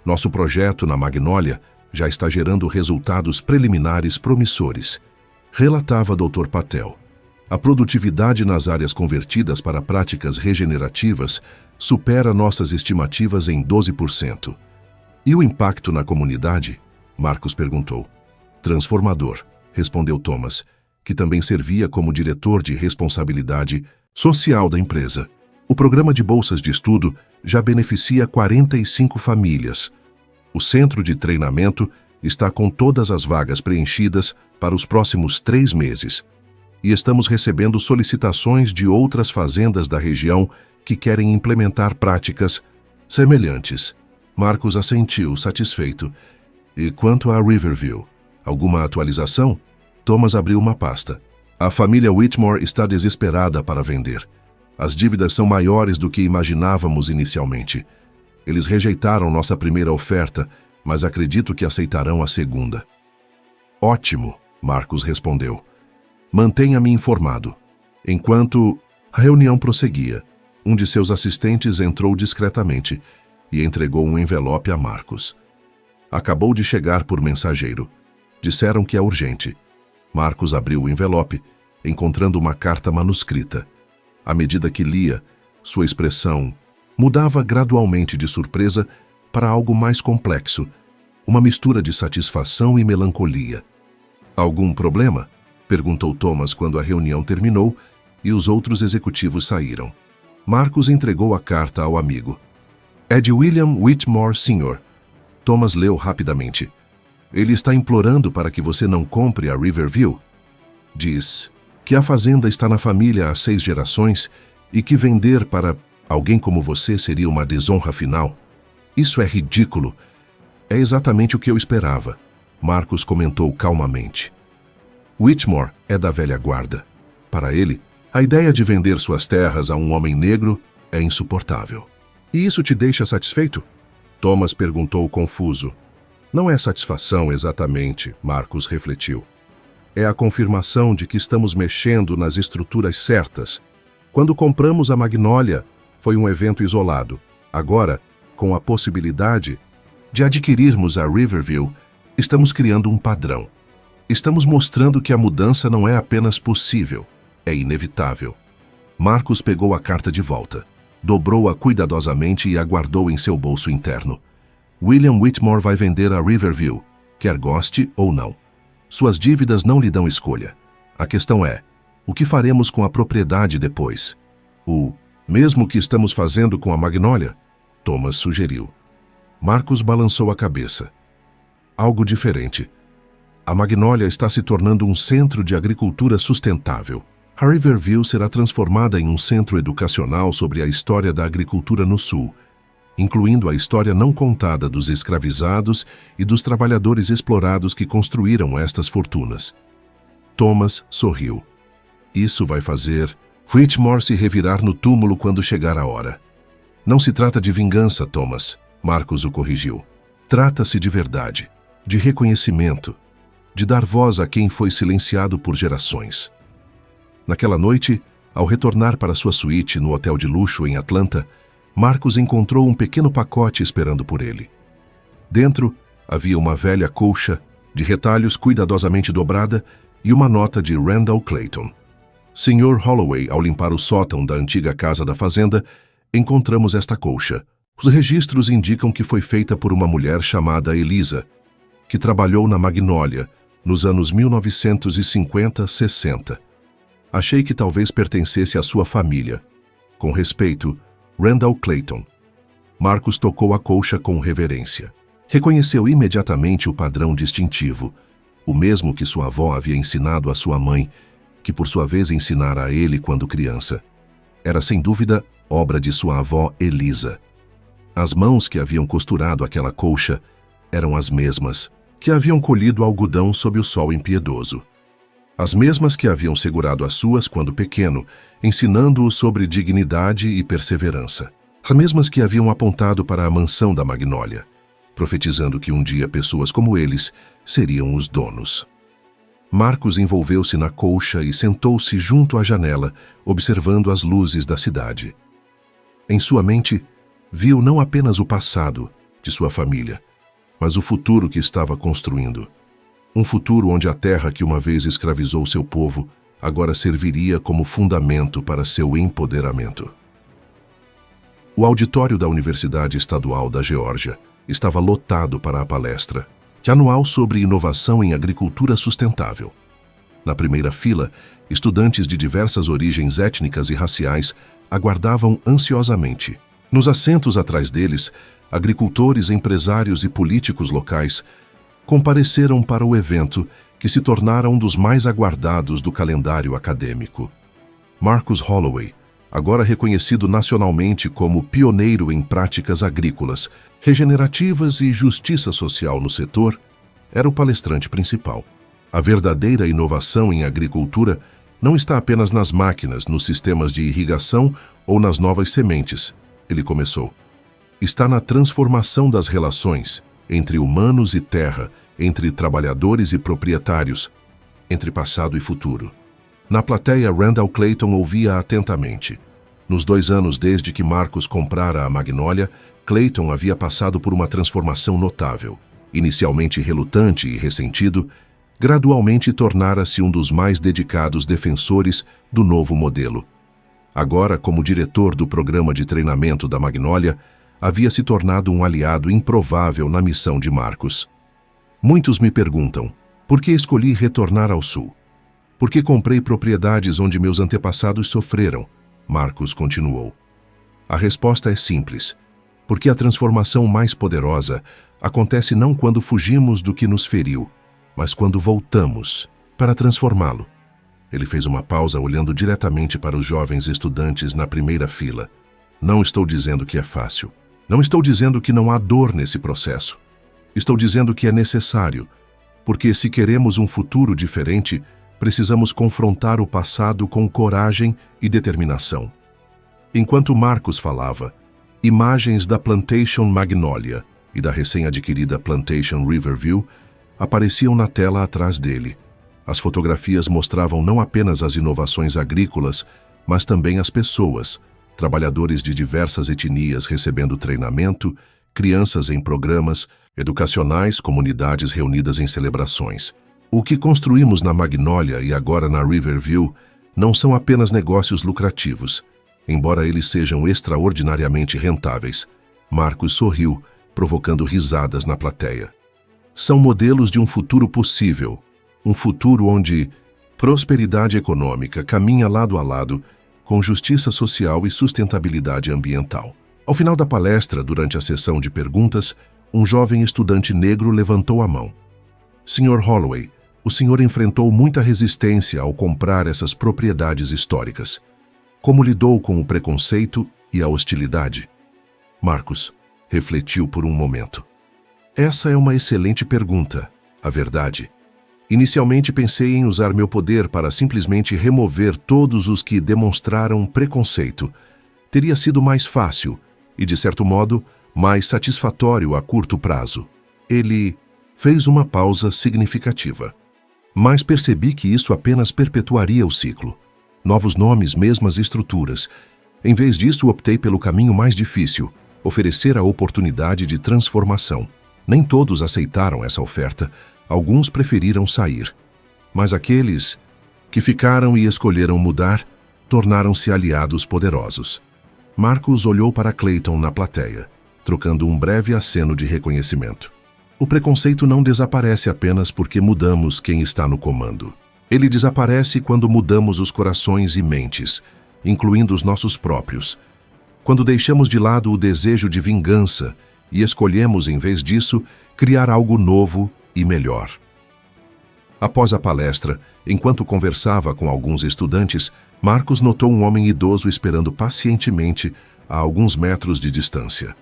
Nosso projeto na Magnólia já está gerando resultados preliminares promissores, relatava Dr. Patel. A produtividade nas áreas convertidas para práticas regenerativas supera nossas estimativas em 12%. E o impacto na comunidade? Marcos perguntou. Transformador, respondeu Thomas, que também servia como diretor de responsabilidade social da empresa. O programa de bolsas de estudo já beneficia 45 famílias. O centro de treinamento está com todas as vagas preenchidas para os próximos 3 meses. E estamos recebendo solicitações de outras fazendas da região que querem implementar práticas semelhantes. Marcos assentiu, satisfeito. E quanto a Riverview? Alguma atualização? Thomas abriu uma pasta. A família Whitmore está desesperada para vender. As dívidas são maiores do que imaginávamos inicialmente. Eles rejeitaram nossa primeira oferta, mas acredito que aceitarão a segunda. Ótimo, Marcos respondeu. Mantenha-me informado. Enquanto a reunião prosseguia, um de seus assistentes entrou discretamente e entregou um envelope a Marcos. Acabou de chegar por mensageiro. Disseram que é urgente. Marcos abriu o envelope, encontrando uma carta manuscrita. À medida que lia, sua expressão mudava gradualmente de surpresa para algo mais complexo, uma mistura de satisfação e melancolia. Algum problema? Perguntou Thomas quando a reunião terminou e os outros executivos saíram. Marcos entregou a carta ao amigo. É de William Whitmore Sr. Thomas leu rapidamente. Ele está implorando para que você não compre a Riverview. Diz que a fazenda está na família há 6 gerações e que vender para alguém como você seria uma desonra final. Isso é ridículo. É exatamente o que eu esperava, Marcos comentou calmamente. Whitmore é da velha guarda. Para ele, a ideia de vender suas terras a um homem negro é insuportável. E isso te deixa satisfeito? Thomas perguntou confuso. Não é satisfação exatamente, Marcos refletiu. É a confirmação de que estamos mexendo nas estruturas certas. Quando compramos a Magnólia, foi um evento isolado. Agora, com a possibilidade de adquirirmos a Riverview, estamos criando um padrão. Estamos mostrando que a mudança não é apenas possível, é inevitável. Marcos pegou a carta de volta, dobrou-a cuidadosamente e a guardou em seu bolso interno. William Whitmore vai vender a Riverview, quer goste ou não. Suas dívidas não lhe dão escolha. A questão é, o que faremos com a propriedade depois? O mesmo que estamos fazendo com a Magnólia? Thomas sugeriu. Marcos balançou a cabeça. Algo diferente. A Magnólia está se tornando um centro de agricultura sustentável. A Riverview será transformada em um centro educacional sobre a história da agricultura no Sul, incluindo a história não contada dos escravizados e dos trabalhadores explorados que construíram estas fortunas. Thomas sorriu. Isso vai fazer Whitmore se revirar no túmulo quando chegar a hora. Não se trata de vingança, Thomas, Marcos o corrigiu. Trata-se de verdade, de reconhecimento, de dar voz a quem foi silenciado por gerações. Naquela noite, ao retornar para sua suíte no hotel de luxo em Atlanta, Marcos encontrou um pequeno pacote esperando por ele. Dentro, havia uma velha colcha, de retalhos cuidadosamente dobrada, e uma nota de Randall Clayton. Sr. Holloway, ao limpar o sótão da antiga casa da fazenda, encontramos esta colcha. Os registros indicam que foi feita por uma mulher chamada Elisa, que trabalhou na Magnólia nos anos 1950-60. Achei que talvez pertencesse à sua família. Com respeito, Randall Clayton. Marcos tocou a colcha com reverência. Reconheceu imediatamente o padrão distintivo, o mesmo que sua avó havia ensinado à sua mãe, que por sua vez ensinara a ele quando criança. Era sem dúvida obra de sua avó Elisa. As mãos que haviam costurado aquela colcha eram as mesmas que haviam colhido algodão sob o sol impiedoso. As mesmas que haviam segurado as suas quando pequeno, ensinando-o sobre dignidade e perseverança. As mesmas que haviam apontado para a mansão da Magnólia, profetizando que um dia pessoas como eles seriam os donos. Marcos envolveu-se na colcha e sentou-se junto à janela, observando as luzes da cidade. Em sua mente, viu não apenas o passado de sua família, mas o futuro que estava construindo. Um futuro onde a terra que uma vez escravizou seu povo agora serviria como fundamento para seu empoderamento. O auditório da Universidade Estadual da Geórgia estava lotado para a palestra, anual sobre inovação em agricultura sustentável. Na primeira fila, estudantes de diversas origens étnicas e raciais aguardavam ansiosamente. Nos assentos atrás deles, agricultores, empresários e políticos locais compareceram para o evento que se tornara um dos mais aguardados do calendário acadêmico. Marcus Holloway, agora reconhecido nacionalmente como pioneiro em práticas agrícolas, regenerativas e justiça social no setor, era o palestrante principal. A verdadeira inovação em agricultura não está apenas nas máquinas, nos sistemas de irrigação ou nas novas sementes, ele começou. Está na transformação das relações entre humanos e terra, entre trabalhadores e proprietários, entre passado e futuro. Na plateia, Randall Clayton ouvia atentamente. Nos 2 anos desde que Marcus comprara a Magnólia, Clayton havia passado por uma transformação notável. Inicialmente relutante e ressentido, gradualmente tornara-se um dos mais dedicados defensores do novo modelo. Agora, como diretor do programa de treinamento da Magnólia, havia se tornado um aliado improvável na missão de Marcus. Muitos me perguntam, por que escolhi retornar ao Sul? Por que comprei propriedades onde meus antepassados sofreram? Marcus continuou. A resposta é simples, porque a transformação mais poderosa acontece não quando fugimos do que nos feriu, mas quando voltamos para transformá-lo. Ele fez uma pausa olhando diretamente para os jovens estudantes na primeira fila. Não estou dizendo que é fácil. Não estou dizendo que não há dor nesse processo. Estou dizendo que é necessário, porque se queremos um futuro diferente, precisamos confrontar o passado com coragem e determinação. Enquanto Marcus falava, imagens da Plantation Magnolia e da recém-adquirida Plantation Riverview apareciam na tela atrás dele. As fotografias mostravam não apenas as inovações agrícolas, mas também as pessoas, trabalhadores de diversas etnias recebendo treinamento, crianças em programas educacionais, comunidades reunidas em celebrações. O que construímos na Magnólia e agora na Riverview não são apenas negócios lucrativos, embora eles sejam extraordinariamente rentáveis. Marcus sorriu, provocando risadas na plateia. São modelos de um futuro possível, um futuro onde prosperidade econômica caminha lado a lado com justiça social e sustentabilidade ambiental. Ao final da palestra, durante a sessão de perguntas, um jovem estudante negro levantou a mão. Sr. Holloway, o senhor enfrentou muita resistência ao comprar essas propriedades históricas. Como lidou com o preconceito e a hostilidade? Marcus refletiu por um momento. Essa é uma excelente pergunta, a verdade. Inicialmente pensei em usar meu poder para simplesmente remover todos os que demonstraram preconceito. Teria sido mais fácil e, de certo modo, mais satisfatório a curto prazo. Ele fez uma pausa significativa. Mas percebi que isso apenas perpetuaria o ciclo. Novos nomes, mesmas estruturas. Em vez disso, optei pelo caminho mais difícil, oferecer a oportunidade de transformação. Nem todos aceitaram essa oferta, alguns preferiram sair. Mas aqueles que ficaram e escolheram mudar, tornaram-se aliados poderosos. Marcus olhou para Clayton na plateia, trocando um breve aceno de reconhecimento. O preconceito não desaparece apenas porque mudamos quem está no comando. Ele desaparece quando mudamos os corações e mentes, incluindo os nossos próprios. Quando deixamos de lado o desejo de vingança e escolhemos, em vez disso, criar algo novo e melhor. Após a palestra, enquanto conversava com alguns estudantes, Marcus notou um homem idoso esperando pacientemente a alguns metros de distância.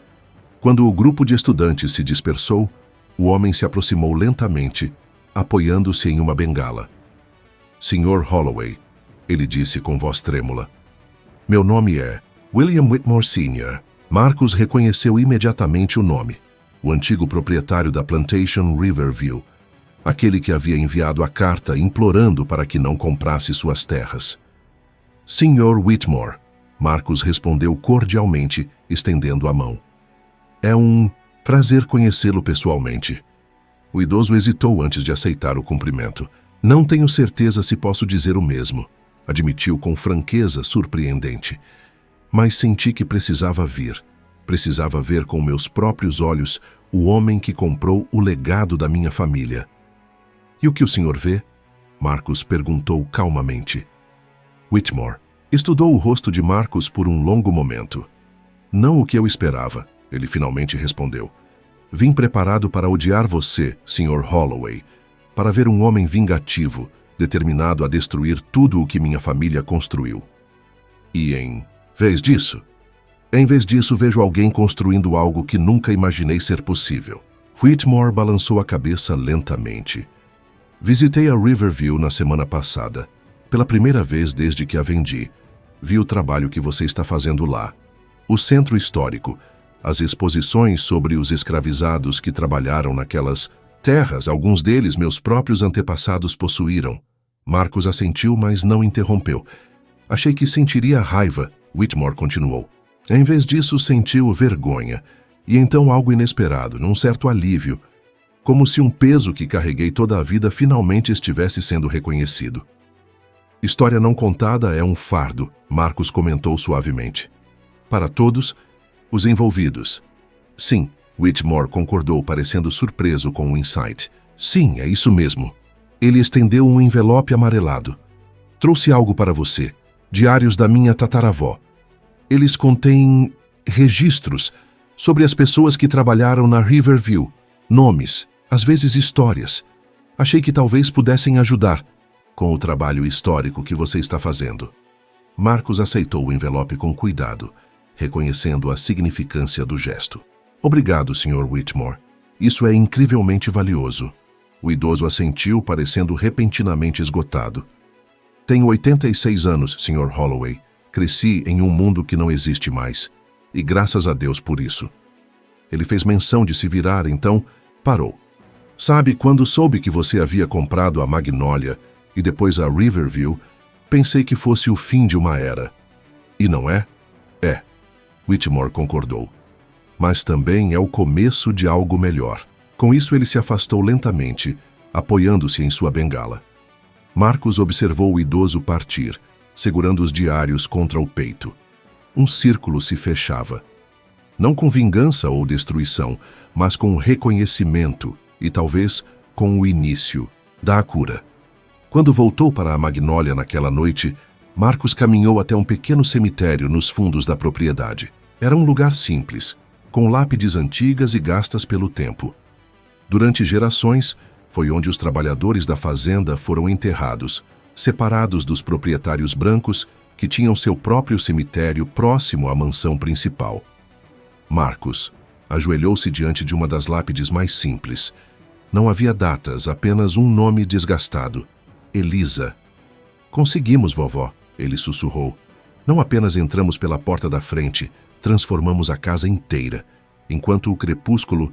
Quando o grupo de estudantes se dispersou, o homem se aproximou lentamente, apoiando-se em uma bengala. Sr. Holloway, ele disse com voz trêmula. Meu nome é William Whitmore Sr. Marcus reconheceu imediatamente o nome. O antigo proprietário da Plantation Riverview, aquele que havia enviado a carta implorando para que não comprasse suas terras. Sr. Whitmore, Marcus respondeu cordialmente, estendendo a mão. É um prazer conhecê-lo pessoalmente. O idoso hesitou antes de aceitar o cumprimento. Não tenho certeza se posso dizer o mesmo, admitiu com franqueza surpreendente. Mas senti que precisava vir. Precisava ver com meus próprios olhos o homem que comprou o legado da minha família. E o que o senhor vê? Marcus perguntou calmamente. Whitmore estudou o rosto de Marcus por um longo momento. Não o que eu esperava, ele finalmente respondeu. Vim preparado para odiar você, Sr. Holloway, para ver um homem vingativo, determinado a destruir tudo o que minha família construiu. E em vez disso, vejo alguém construindo algo que nunca imaginei ser possível. Whitmore balançou a cabeça lentamente. Visitei a Riverview na semana passada, pela primeira vez desde que a vendi. Vi o trabalho que você está fazendo lá. O centro histórico, as exposições sobre os escravizados que trabalharam naquelas terras, alguns deles meus próprios antepassados possuíram. Marcus assentiu, mas não interrompeu. Achei que sentiria raiva, Whitmore continuou. Em vez disso, sentiu vergonha, e então algo inesperado, num certo alívio, como se um peso que carreguei toda a vida finalmente estivesse sendo reconhecido. História não contada é um fardo, Marcus comentou suavemente. Para todos os envolvidos. Sim, Whitmore concordou, parecendo surpreso com o insight. Sim, é isso mesmo. Ele estendeu um envelope amarelado. Trouxe algo para você. Diários da minha tataravó. Eles contêm registros sobre as pessoas que trabalharam na Riverview. Nomes, às vezes histórias. Achei que talvez pudessem ajudar com o trabalho histórico que você está fazendo. Marcus aceitou o envelope com cuidado, reconhecendo a significância do gesto. Obrigado, Sr. Whitmore. Isso é incrivelmente valioso. O idoso assentiu, parecendo repentinamente esgotado. Tenho 86 anos, Sr. Holloway. Cresci em um mundo que não existe mais. E graças a Deus por isso. Ele fez menção de se virar, então parou. Sabe, quando soube que você havia comprado a Magnolia e depois a Riverview, pensei que fosse o fim de uma era. E não é? É. Whitmore concordou. Mas também é o começo de algo melhor. Com isso, ele se afastou lentamente, apoiando-se em sua bengala. Marcus observou o idoso partir, segurando os diários contra o peito. Um círculo se fechava. Não com vingança ou destruição, mas com reconhecimento e talvez com o início da cura. Quando voltou para a Magnolia naquela noite, Marcus caminhou até um pequeno cemitério nos fundos da propriedade. Era um lugar simples, com lápides antigas e gastas pelo tempo. Durante gerações, foi onde os trabalhadores da fazenda foram enterrados, separados dos proprietários brancos que tinham seu próprio cemitério próximo à mansão principal. Marcus ajoelhou-se diante de uma das lápides mais simples. Não havia datas, apenas um nome desgastado. Elisa. Conseguimos, vovó, ele sussurrou. Não apenas entramos pela porta da frente, transformamos a casa inteira, enquanto o crepúsculo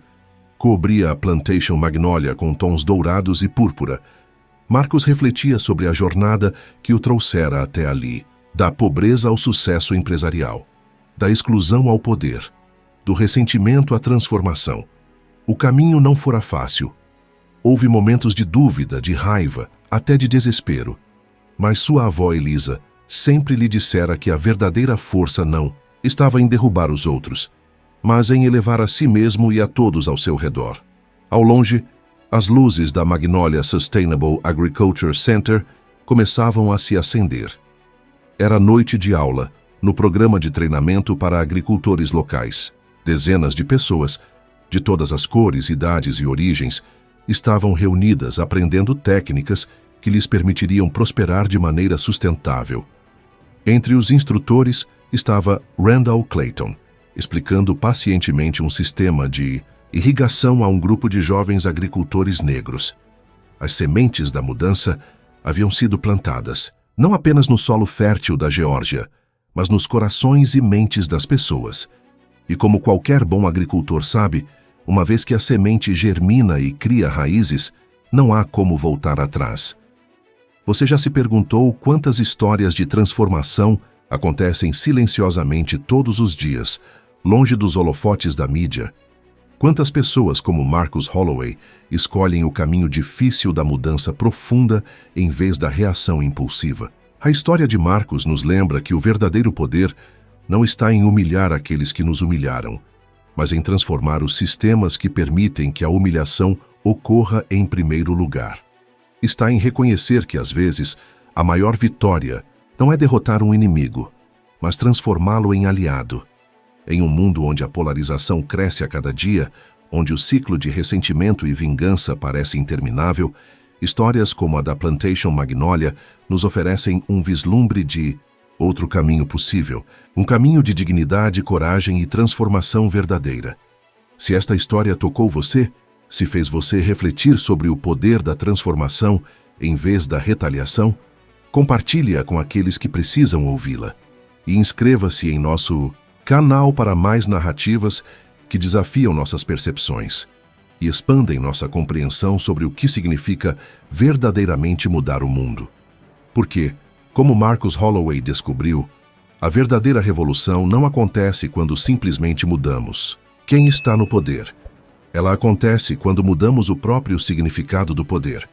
cobria a Plantation Magnolia com tons dourados e púrpura. Marcus refletia sobre a jornada que o trouxera até ali, da pobreza ao sucesso empresarial, da exclusão ao poder, do ressentimento à transformação. O caminho não fora fácil. Houve momentos de dúvida, de raiva, até de desespero. Mas sua avó Elisa sempre lhe dissera que a verdadeira força não estava em derrubar os outros, mas em elevar a si mesmo e a todos ao seu redor. Ao longe, as luzes da Magnolia Sustainable Agriculture Center começavam a se acender. Era noite de aula, no programa de treinamento para agricultores locais. Dezenas de pessoas, de todas as cores, idades e origens, estavam reunidas aprendendo técnicas que lhes permitiriam prosperar de maneira sustentável. Entre os instrutores estava Randall Clayton, explicando pacientemente um sistema de irrigação a um grupo de jovens agricultores negros. As sementes da mudança haviam sido plantadas, não apenas no solo fértil da Geórgia, mas nos corações e mentes das pessoas. E como qualquer bom agricultor sabe, uma vez que a semente germina e cria raízes, não há como voltar atrás. Você já se perguntou quantas histórias de transformação acontecem silenciosamente todos os dias, longe dos holofotes da mídia? Quantas pessoas como Marcus Holloway escolhem o caminho difícil da mudança profunda em vez da reação impulsiva? A história de Marcus nos lembra que o verdadeiro poder não está em humilhar aqueles que nos humilharam, mas em transformar os sistemas que permitem que a humilhação ocorra em primeiro lugar. Está em reconhecer que, às vezes, a maior vitória não é derrotar um inimigo, mas transformá-lo em aliado. Em um mundo onde a polarização cresce a cada dia, onde o ciclo de ressentimento e vingança parece interminável, histórias como a da Plantation Magnolia nos oferecem um vislumbre de outro caminho possível, um caminho de dignidade, coragem e transformação verdadeira. Se esta história tocou você, se fez você refletir sobre o poder da transformação em vez da retaliação, compartilhe-a com aqueles que precisam ouvi-la. E inscreva-se em nosso canal para mais narrativas que desafiam nossas percepções e expandem nossa compreensão sobre o que significa verdadeiramente mudar o mundo. Porque, como Marcus Holloway descobriu, a verdadeira revolução não acontece quando simplesmente mudamos quem está no poder. Ela acontece quando mudamos o próprio significado do poder.